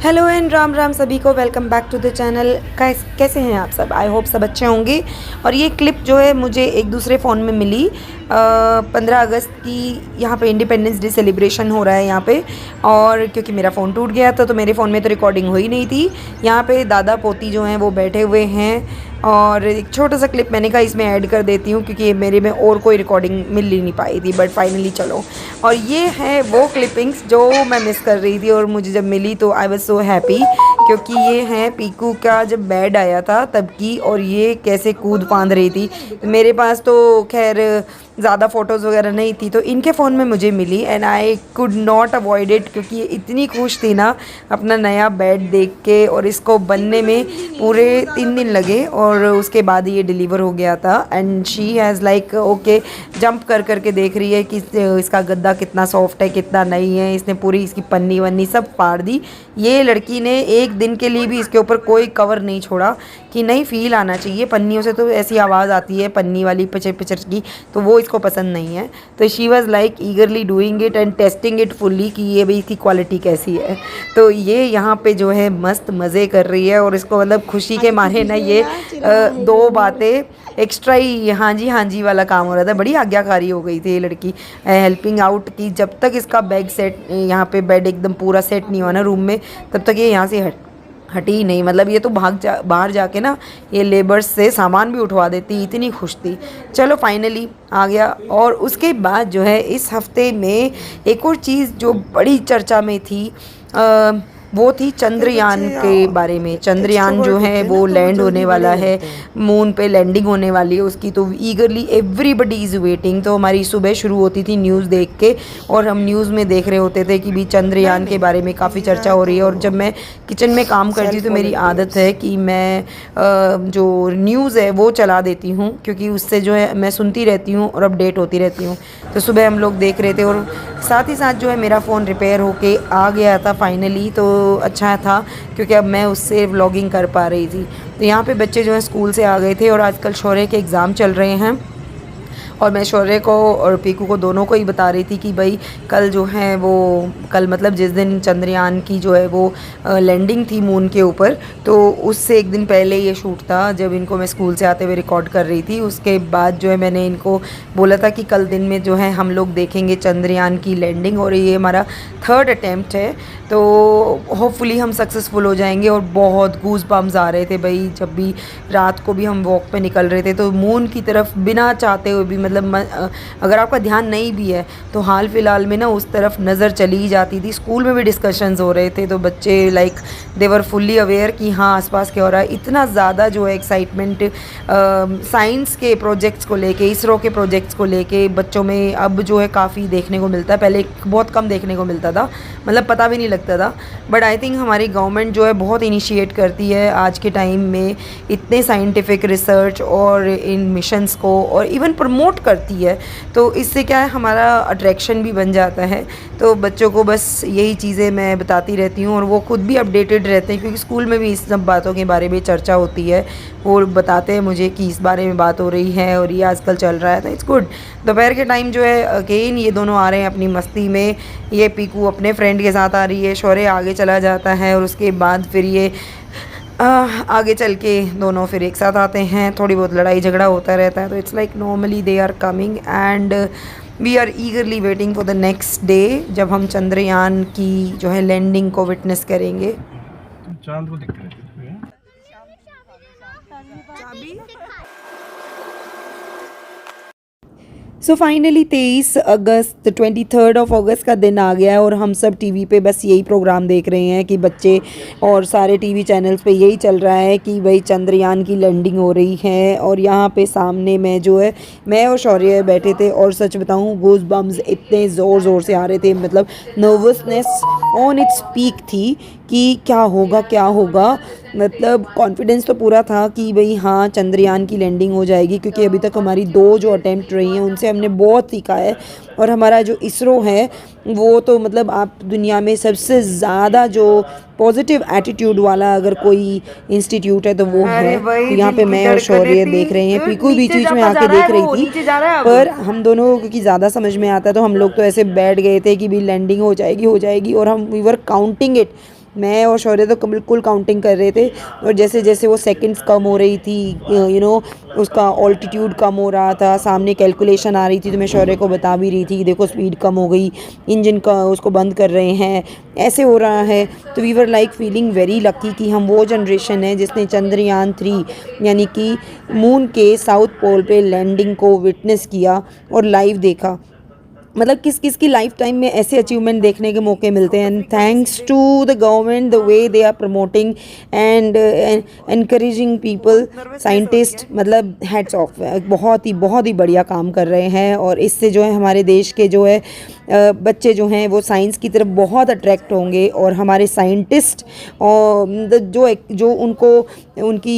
Hello and Ram Ram सभी को, welcome back to the channel. कैसे हैं आप सब? आई होप सब अच्छे होंगे। और ये क्लिप जो है मुझे एक दूसरे फ़ोन में मिली। 15 अगस्त की यहाँ पे इंडिपेंडेंस डे सेलिब्रेशन हो रहा है यहाँ पे। और क्योंकि मेरा फ़ोन टूट गया था तो मेरे फ़ोन में तो रिकॉर्डिंग हुई नहीं थी। यहाँ पे दादा पोती जो हैं वो बैठे हुए हैं और एक छोटा सा क्लिप मैंने कहा इसमें ऐड कर देती हूँ क्योंकि मेरे में और कोई रिकॉर्डिंग मिल ही नहीं पाई थी, बट फाइनली चलो। और ये है वो क्लिपिंग्स जो मैं मिस कर रही थी और मुझे जब मिली तो आई वाज सो हैप्पी, क्योंकि ये है पीकू का जब बेड आया था तब की। और ये कैसे कूद फांद रही थी। मेरे पास तो खैर ज़्यादा फ़ोटोज़ वगैरह नहीं थी तो इनके फ़ोन में मुझे मिली and I could not avoid it, क्योंकि ये इतनी खुश थी ना अपना नया बेड देख के। और इसको बनने में पूरे 3 दिन लगे और उसके बाद ये डिलीवर हो गया था। And she has like okay jump कर करके देख रही है कि इसका गद्दा कितना सॉफ्ट है कितना नहीं है। इसने पूरी इसकी पन्नी वन्नी सब फाड़ दी। ये लड़की ने एक दिन के लिए भी इसके ऊपर कोई कवर नहीं छोड़ा कि नहीं फ़ील आना चाहिए। पन्नियों से तो ऐसी आवाज़ आती है पन्नी वाली पिचर पिचर की, तो वो इसको पसंद नहीं है। तो she was like ईगरली doing it and testing it fully कि ये भाई इसकी क्वालिटी कैसी है। तो ये यहाँ पे जो है मस्त मज़े कर रही है और इसको मतलब खुशी के मारे ना ये 2 बातें एक्स्ट्रा ही हाँ जी वाला काम हो रहा था। बड़ी आज्ञाकारी हो गई थी ये लड़की हेल्पिंग आउट की। जब तक इसका बैग सेट यहाँ पे बेड एकदम पूरा सेट नहीं हुआ ना रूम में, तब तक ये यहाँ से हटी ही नहीं। मतलब ये तो बाहर जाके ना ये लेबर्स से सामान भी उठवा देती, इतनी खुश थी। चलो फाइनली आ गया। और उसके बाद जो है इस हफ्ते में एक और चीज़ जो बड़ी चर्चा में थी वो थी चंद्रयान के बारे में। चंद्रयान जो है वो लैंड होने वाला है, मून पे लैंडिंग होने वाली है उसकी। तो ईगरली एवरीबडी इज़ वेटिंग। तो हमारी सुबह शुरू होती थी न्यूज़ देख के और हम न्यूज़ में देख रहे होते थे कि भी चंद्रयान के बारे में काफ़ी चर्चा हो रही है। और जब मैं किचन में काम करती हूँ तो मेरी आदत है कि मैं जो न्यूज़ है वो चला देती हूँ, क्योंकि उससे जो है मैं सुनती रहती हूँ और अपडेट होती रहती हूँ। तो सुबह हम लोग देख रहे थे और साथ ही साथ जो है मेरा फ़ोन रिपेयर होके आ गया था फाइनली। तो अच्छा था क्योंकि अब मैं उससे व्लॉगिंग कर पा रही थी। तो यहाँ पे बच्चे जो हैं स्कूल से आ गए थे और आजकल शौर्य के एग्ज़ाम चल रहे हैं। और मैं शौर्य को और पीकू को दोनों को ही बता रही थी कि भाई कल जो है वो कल मतलब जिस दिन चंद्रयान की जो है वो लैंडिंग थी मून के ऊपर, तो उससे एक दिन पहले ये शूट था जब इनको मैं स्कूल से आते हुए रिकॉर्ड कर रही थी। उसके बाद जो है मैंने इनको बोला था कि कल दिन में जो है हम लोग देखेंगे चंद्रयान की लैंडिंग। और ये हमारा 3rd अटैम्प्ट है, तो होपफुली हम सक्सेसफुल हो जाएंगे। और बहुत गूज़ बम्स आ रहे थे भाई, जब भी रात को भी हम वॉक पे निकल रहे थे तो मून की तरफ बिना चाहते हुए भी मतलब अगर आपका ध्यान नहीं भी है तो हाल फिलहाल में ना उस तरफ नज़र चली ही जाती थी। स्कूल में भी डिस्कशंस हो रहे थे तो बच्चे like they were fully aware कि हाँ आसपास क्या हो रहा है। इतना ज़्यादा जो है एक्साइटमेंट साइंस के प्रोजेक्ट्स को लेके, इसरो के प्रोजेक्ट्स को लेके बच्चों में अब जो है काफ़ी देखने को मिलता है। पहले बहुत कम देखने को मिलता था, मतलब पता भी नहीं लगता था। बट आई थिंक हमारी गवर्नमेंट जो है बहुत इनिशिएट करती है आज के टाइम में इतने साइंटिफिक रिसर्च और इन मिशंस को, और इवन प्रमोट करती है। तो इससे क्या है हमारा अट्रैक्शन भी बन जाता है। तो बच्चों को बस यही चीज़ें मैं बताती रहती हूँ और वो खुद भी अपडेटेड रहते हैं, क्योंकि स्कूल में भी इस सब बातों के बारे में चर्चा होती है। वो बताते हैं मुझे कि इस बारे में बात हो रही है और ये आजकल चल रहा है। तो इट्स गुड। दोपहर के टाइम जो है अगेन ये दोनों आ रहे हैं अपनी मस्ती में। ये पीकू अपने फ्रेंड के साथ आ रही है, शौर्य आगे चला जाता है और उसके बाद फिर ये आगे चल के दोनों फिर एक साथ आते हैं। थोड़ी बहुत लड़ाई झगड़ा होता रहता है। तो it's like normally they are coming and we are eagerly waiting for the next day जब हम चंद्रयान की जो है लैंडिंग को विटनेस करेंगे। चांद को दिख रहे थे so finally 23 August 23rd of अगस्त का दिन आ गया है और हम सब टीवी पे बस यही प्रोग्राम देख रहे हैं कि बच्चे और सारे टीवी चैनल्स पे यही चल रहा है कि भाई चंद्रयान की लैंडिंग हो रही है। और यहाँ पे सामने में जो है मैं और शौर्य बैठे थे और सच बताऊँ गूज़ बम्स इतने ज़ोर से आ रहे थे, मतलब नर्वसनेस ऑन इट्स पीक थी कि क्या होगा। मतलब कॉन्फिडेंस तो पूरा था कि भाई हाँ चंद्रयान की लैंडिंग हो जाएगी, क्योंकि अभी तक हमारी 2 जो अटैम्प्ट रही हैं उनसे हमने बहुत सीखा है। और हमारा जो इसरो है वो तो मतलब आप दुनिया में सबसे ज़्यादा जो पॉजिटिव एटीट्यूड वाला अगर कोई इंस्टीट्यूट है तो वो है। तो यहाँ पे मैं और शौर्य देख रहे हैं, पीकू बीच में आके देख रही थी। पर हम दोनों क्योंकि ज़्यादा समझ में आता है तो हम लोग तो ऐसे बैठ गए थे कि भी लैंडिंग हो जाएगी। और हम वी वर काउंटिंग इट मैं और शौर्य तो बिल्कुल काउंटिंग कर रहे थे, और जैसे जैसे वो सेकंड्स कम हो रही थी, उसका ऑल्टीट्यूड कम हो रहा था, सामने कैलकुलेशन आ रही थी, तो मैं शौर्य को बता भी रही थी कि देखो स्पीड कम हो गई, इंजन का उसको बंद कर रहे हैं, ऐसे हो रहा है। तो we were like feeling very lucky कि हम वो जनरेशन है जिसने चंद्रयान 3 यानी कि मून के साउथ पोल पे लैंडिंग को विटनेस किया और लाइव देखा। मतलब किस किस की लाइफ टाइम में ऐसे अचीवमेंट देखने के मौके मिलते हैं, and thanks to the government the way they are promoting and encouraging people, scientist, मतलब हैट्स ऑफ, बहुत ही बढ़िया काम कर रहे हैं। और इससे जो है हमारे देश के जो है बच्चे जो हैं वो साइंस की तरफ बहुत अट्रैक्ट होंगे, और हमारे साइंटिस्ट और जो उनको उनकी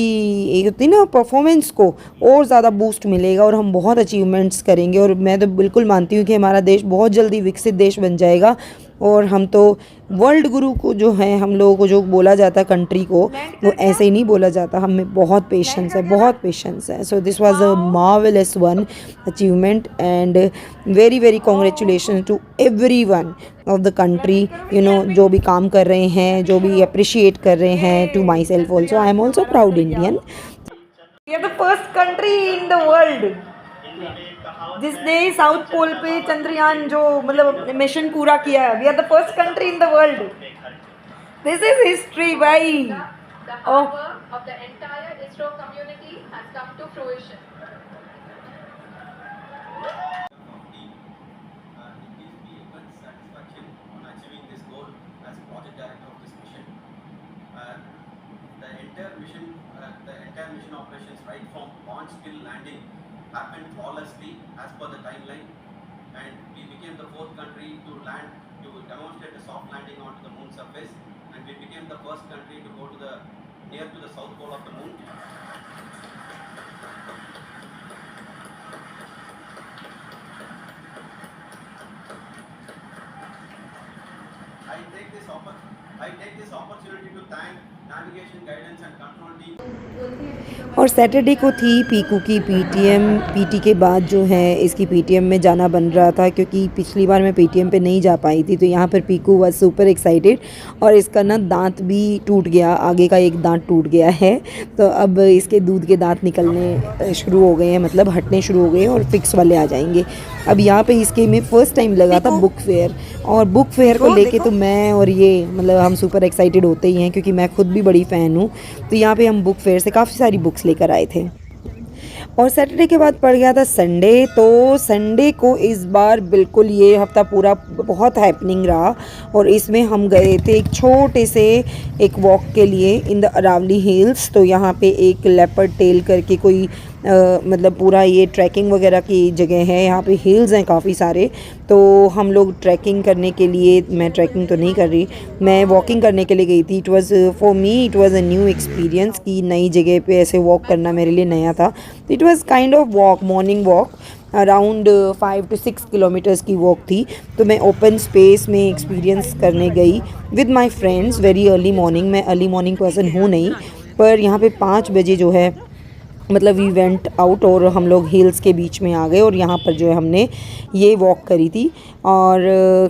एक होती ना परफॉर्मेंस को और ज़्यादा बूस्ट मिलेगा, और हम बहुत अचीवमेंट्स करेंगे। और मैं तो बिल्कुल मानती हूँ कि हमारा देश बहुत जल्दी विकसित देश बन जाएगा, और हम तो वर्ल्ड गुरु को जो है हम लोगों को जो बोला जाता है कंट्री को, वो ऐसे ही नहीं बोला जाता, हमें बहुत पेशेंस है। So this was a marvellous one achievement, and very very congratulation to everyone of the country, जो भी काम कर रहे हैं, जो भी अप्रिशिएट कर रहे हैं। To myself also, I am also proud Indian. We are the first country in the world जिसने साउथ पोल पे चंद्रयान जो मतलब मिशन पूरा किया है। We are the first country in the world. This is history भाई। The hard work of the entire ISRO community has come to fruition. Satisfaction on achieving this goal as project director of this mission. The entire mission operations, right from launch till landing, happened flawlessly as per the timeline, and we became the fourth country to demonstrate a soft landing onto the moon surface, and we became the first country to go near to the south pole of the moon. I take this opportunity to thank navigation guidance and control team. और Saturday को थी पीकू की PT के बाद जो है इसकी PTM में जाना बन रहा था, क्योंकि पिछली बार मैं पीटीएम पे नहीं जा पाई थी। तो यहाँ पर पीकू वाज सुपर एक्साइटेड, और इसका ना दांत भी टूट गया, आगे का एक दांत टूट गया है। तो अब इसके दूध के दांत निकलने शुरू हो गए हैं, मतलब हटने शुरू हो गए हैं, और फिक्स वाले आ जाएंगे। अब यहाँ पे इसके में फ़र्स्ट टाइम लगा था बुक फेयर, और बुक फेयर को लेके तो मैं और ये मतलब हम सुपर एक्साइटेड होते ही हैं, क्योंकि मैं खुद भी बड़ी फ़ैन हूँ। तो यहाँ पे हम बुक फेयर से काफ़ी सारी बुक्स लेकर आए थे। और सैटरडे के बाद पड़ गया था संडे। तो संडे को इस बार बिल्कुल ये हफ्ता पूरा बहुत हैपनिंग रहा, और इसमें हम गए थे एक छोटे से एक वॉक के लिए इन द अरावली हिल्स। तो यहाँ पे एक लेपर्ड टेल करके कोई मतलब पूरा ये ट्रैकिंग वगैरह की जगह है, यहाँ पे हिल्स हैं काफ़ी सारे। तो हम लोग ट्रैकिंग करने के लिए, मैं ट्रैकिंग तो नहीं कर रही, मैं वॉकिंग करने के लिए गई थी। It was for me it was a new experience कि नई जगह पे ऐसे वॉक करना मेरे लिए नया था। तो it was kind of walk, morning walk, around 5 to 6 kilometres की वॉक थी। तो मैं ओपन स्पेस में एक्सपीरियंस करने गई with my friends very early morning. मैं अर्ली मॉर्निंग पर्सन हूँ नहीं, पर यहाँ पे 5 बजे जो है मतलब वी वेंट आउट, और हम लोग हिल्स के बीच में आ गए, और यहाँ पर जो है हमने ये वॉक करी थी। और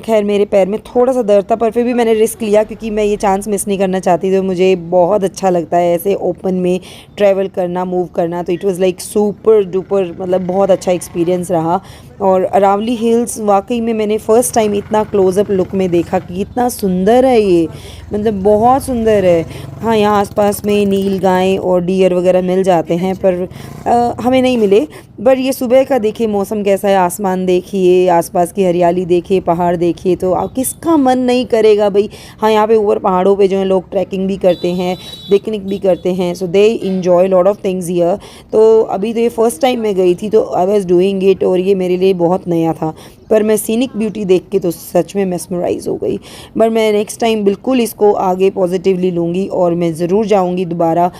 खैर मेरे पैर में थोड़ा सा दर्द था, पर फिर भी मैंने रिस्क लिया, क्योंकि मैं ये चांस मिस नहीं करना चाहती थी। मुझे बहुत अच्छा लगता है ऐसे ओपन में ट्रैवल करना, मूव करना। तो it was like super duper, मतलब बहुत अच्छा एक्सपीरियंस रहा। और अरावली हिल्स वाकई में मैंने फ़र्स्ट टाइम इतना क्लोज़अप लुक में देखा कि इतना सुंदर है ये, मतलब बहुत सुंदर है। हाँ, यहाँ आसपास में नील गाय और डियर वगैरह मिल जाते हैं, पर हमें नहीं मिले। पर ये सुबह का देखिए मौसम कैसा है, आसमान देखिए, आसपास की हरियाली देखिए, पहाड़ देखिए, तो किसका मन नहीं करेगा भाई। हाँ, यहाँ पे ऊपर पहाड़ों पे जो है लोग ट्रैकिंग भी करते हैं, पिकनिक भी करते हैं, so they enjoy lot of things here. तो अभी तो ये फ़र्स्ट टाइम मैं गई थी, तो आई वाज डूइंग इट, और ये मेरे लिए बहुत नया था। पर मैं सीनिक ब्यूटी देख के तो सच में मेस्मराइज़ हो गई। पर मैं नेक्स्ट टाइम बिल्कुल इसको आगे पॉजिटिवली लूँगी, और मैं ज़रूर जाऊँगी दोबारा।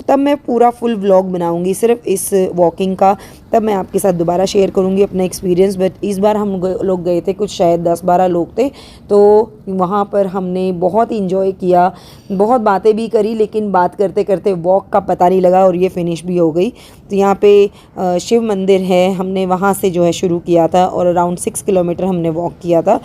तब मैं पूरा फुल व्लॉग बनाऊंगी सिर्फ इस वॉकिंग का, तब मैं आपके साथ दोबारा शेयर करूंगी अपना एक्सपीरियंस। बट इस बार हम लोग गए थे, कुछ शायद 10-12 लोग थे, तो वहाँ पर हमने बहुत इंजॉय किया, बहुत बातें भी करी, लेकिन बात करते करते वॉक का पता नहीं लगा और ये फिनिश भी हो गई। तो यहाँ पे शिव मंदिर है, हमने वहाँ से जो है शुरू किया था, और अराउंड 6 किलोमीटर हमने वॉक किया था।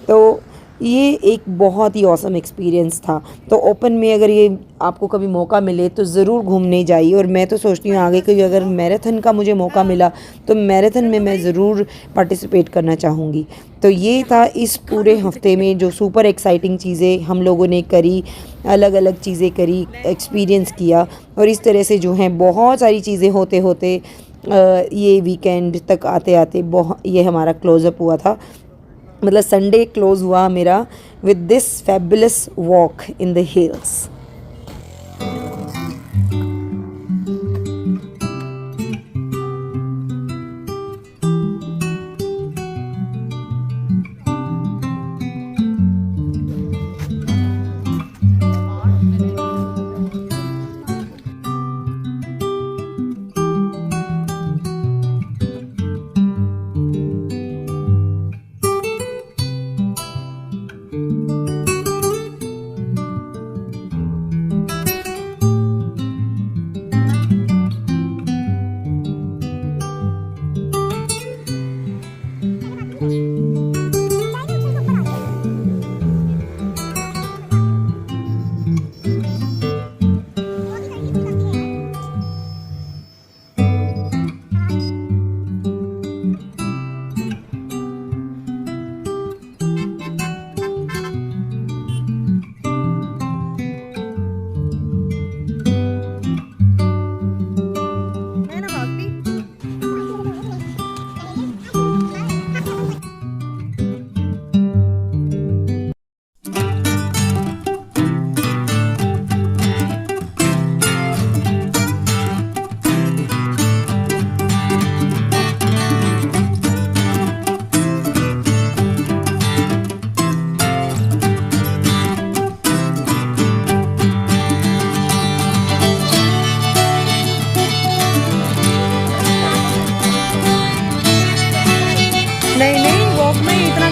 तो ये एक बहुत ही ऑसम एक्सपीरियंस था। तो ओपन में अगर ये आपको कभी मौका मिले तो ज़रूर घूमने जाइए। और मैं तो सोचती हूँ आगे कि अगर मैराथन का मुझे मौका मिला तो मैराथन में मैं ज़रूर पार्टिसिपेट करना चाहूँगी। तो ये था इस पूरे हफ्ते में जो सुपर एक्साइटिंग चीज़ें हम लोगों ने करी, अलग अलग चीज़ें करी, एक्सपीरियंस किया। और इस तरह से जो है बहुत सारी चीज़ें होते होते ये वीकेंड तक आते आते ये हमारा क्लोज़अप हुआ था। मतलब संडे क्लोज़ हुआ मेरा with this fabulous walk in the hills. नहीं नहीं, वॉक में इतना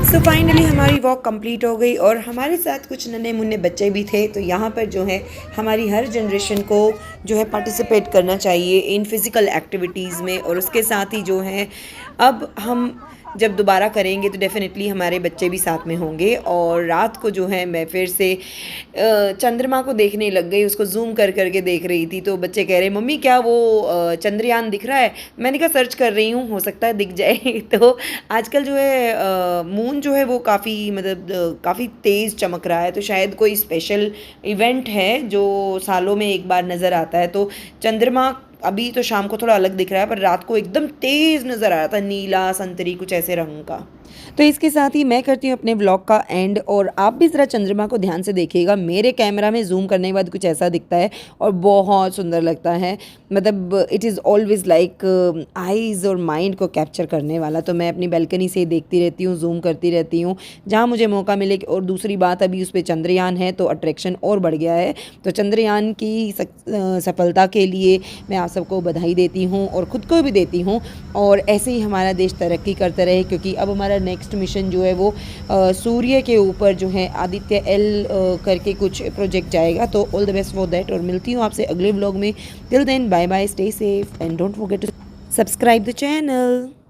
सो फाइनली हमारी वॉक कंप्लीट हो गई और हमारे साथ कुछ नन्हे मुन्ने बच्चे भी थे। तो यहाँ पर जो है हमारी हर जनरेशन को जो है पार्टिसिपेट करना चाहिए इन फिज़िकल एक्टिविटीज़ में। और उसके साथ ही जो है अब हम जब दोबारा करेंगे तो डेफ़िनेटली हमारे बच्चे भी साथ में होंगे। और रात को जो है मैं फिर से चंद्रमा को देखने लग गई, उसको जूम कर करके देख रही थी। तो बच्चे कह रहे मम्मी क्या वो चंद्रयान दिख रहा है? मैंने कहा सर्च कर रही हूँ, हो सकता है दिख जाए। तो आजकल जो है मून जो है वो काफ़ी मतलब काफ़ी तेज़ चमक रहा है। तो शायद कोई स्पेशल इवेंट है जो सालों में एक बार नज़र आता है। तो चंद्रमा अभी तो शाम को थोड़ा अलग दिख रहा है, पर रात को एकदम तेज़ नज़र आ रहा था, नीला संतरी कुछ ऐसे रंग का। तो इसके साथ ही मैं करती हूँ अपने व्लॉग का एंड। और आप भी ज़रा चंद्रमा को ध्यान से देखिएगा। मेरे कैमरा में जूम करने के बाद कुछ ऐसा दिखता है और बहुत सुंदर लगता है। मतलब it is always like eyes और माइंड को कैप्चर करने वाला। तो मैं अपनी बैल्कनी से देखती रहती हूँ, जूम करती रहती हूँ जहाँ मुझे मौका मिले। और दूसरी बात, अभी उस पर चंद्रयान है तो अट्रैक्शन और बढ़ गया है। तो चंद्रयान की सफलता के लिए मैं आप सबको बधाई देती हूँ और ख़ुद को भी देती हूँ। और ऐसे ही हमारा देश तरक्की करता रहे, क्योंकि अब हमारा नेक्स्ट मिशन जो है वो सूर्य के ऊपर जो है आदित्य एल करके कुछ प्रोजेक्ट जाएगा। तो all the best for that. और मिलती हूँ आपसे अगले व्लॉग में। Till then bye bye, stay safe and don't forget to subscribe the channel.